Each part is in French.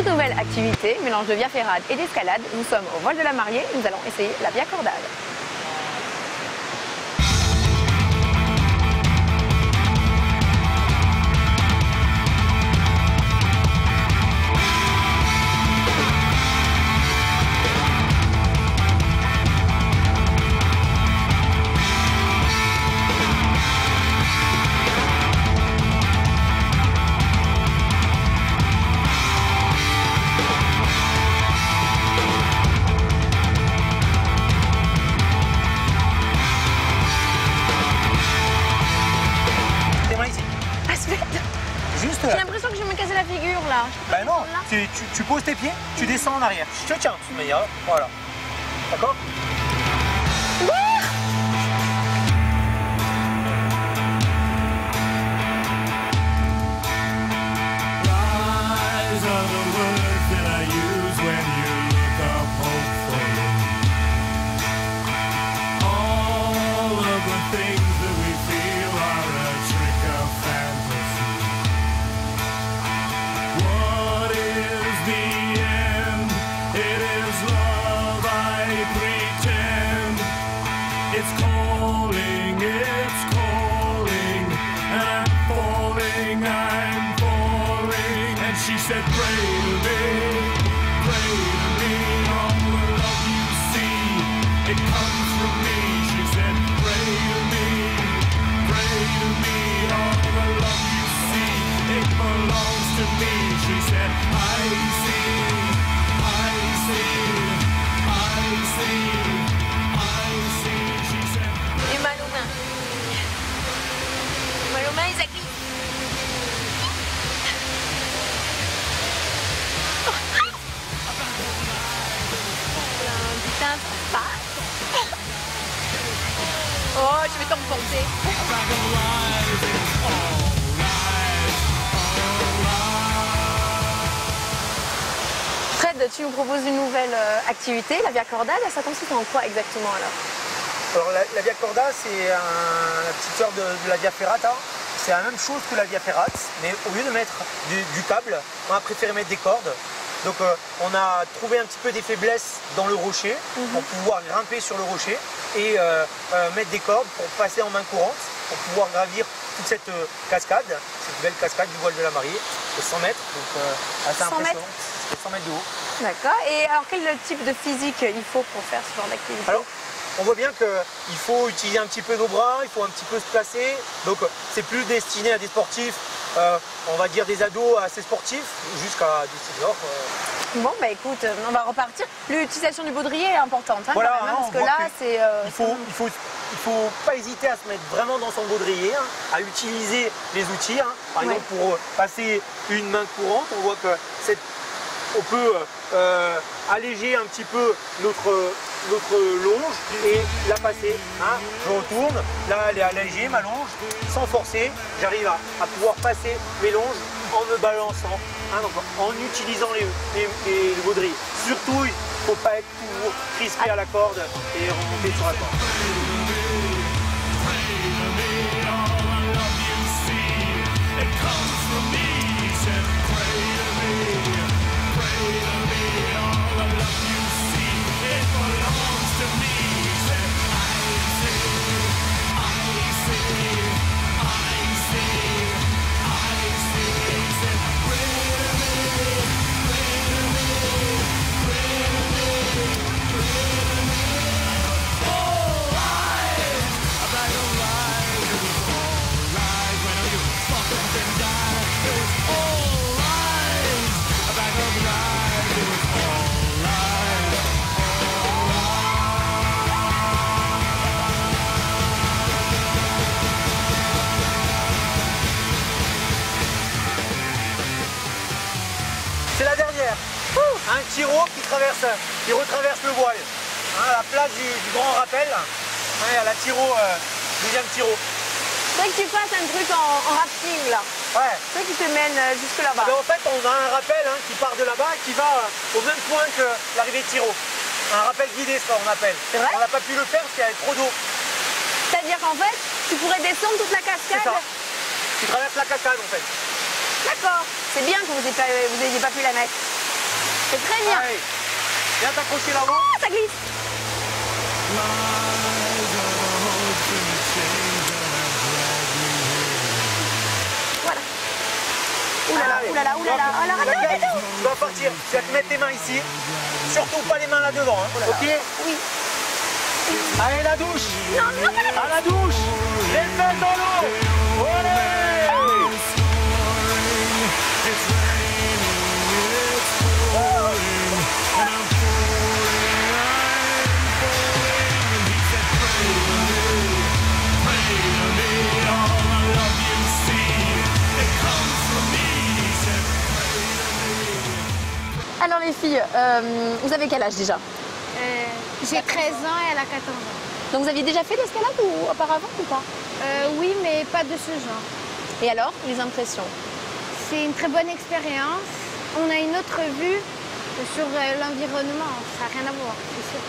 toute nouvelle activité, mélange de via ferrate et d'escalade. Nous sommes au vol de la Mariée, nous allons essayer la via cordade. Juste J'ai l'impression que je vais me casser la figure là. Ben non, tu poses tes pieds, tu descends en arrière. Je te tiens de toute manière, voilà. D'accord? It's calling, and I'm falling, and she said, pray to me, all the love you see, it comes from me. She said, pray to me, all the love you see, it belongs to me. She said, I see, Maluma, il s'agrippe. Putain, ça passe. Oh, je vais t'emporter. Fred, tu nous proposes une nouvelle activité, la via cordade. Ça consiste en quoi exactement alors? Alors la via cordade, c'est la petite sœur de la via ferrata. C'est la même chose que la via ferrate, mais au lieu de mettre du câble, on a préféré mettre des cordes. Donc on a trouvé un petit peu des faiblesses dans le rocher pour pouvoir grimper sur le rocher et mettre des cordes pour passer en main courante, pour pouvoir gravir toute cette cascade, cette belle cascade du voile de la Mariée, de 100 mètres, donc assez impressionnant. C'est 100 mètres de haut. D'accord. Et alors quel type de physique il faut pour faire ce genre d'activité? Alors, on voit bien qu'il faut utiliser un petit peu nos bras, il faut un petit peu se placer. Donc c'est plus destiné à des sportifs, on va dire des ados assez sportifs, jusqu'à des seniors. Bon bah écoute, on va repartir. L'utilisation du baudrier est importante, hein, Voilà, quand même, parce que là c'est... il faut pas hésiter à se mettre vraiment dans son baudrier, hein, à utiliser les outils. Hein. Par exemple, pour passer une main courante, on voit que on peut alléger un petit peu notre longe et la passer. Hein. Je retourne, là elle est allégée, ma longe, sans forcer, j'arrive à pouvoir passer mes longes en me balançant, hein, donc en utilisant les baudriers. Surtout, il ne faut pas être toujours crispé à la corde et remonter sur la corde. C'est la dernière. Un tiro qui retraverse le voile. Hein, à la place du grand rappel, hein, il y a la tiro, deuxième tiro. C'est que tu fasses un truc en rafting là. Ouais. C'est qui te mène jusque là-bas. En fait, on a un rappel hein, qui part de là-bas et qui va au même point que l'arrivée de tiro. Un rappel guidé, ça on appelle. C'est vrai? On n'a pas pu le faire parce qu'il y avait trop d'eau. C'est-à-dire qu'en fait, tu pourrais descendre toute la cascade. C'est ça. Tu traverses la cascade en fait. D'accord. C'est bien que vous n'ayez pas pu la mettre. C'est très bien. Allez, viens t'accrocher là-haut. Ah, ça glisse. Voilà. Oulala, oulala, oulala. Alors, attends, Regarde, attends. tu vas partir, tu vas te mettre tes mains ici. Surtout pas les mains là-devant, hein. Ok? Oui. Allez, la douche. Non, non, pas la À la douche. Les fesses dans l'eau. Allez. Alors les filles, vous avez quel âge déjà? J'ai 13 ans et elle a 14 ans. Donc vous aviez déjà fait l'escalade ou auparavant ou pas? Oui, mais pas de ce genre. Et alors, les impressions? C'est une très bonne expérience. On a une autre vue sur l'environnement. Ça n'a rien à voir, c'est sûr.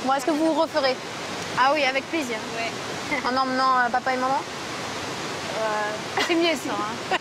Bon, est-ce que vous referez Ah oui, avec plaisir. en emmenant papa et maman? C'est mieux ça. Hein.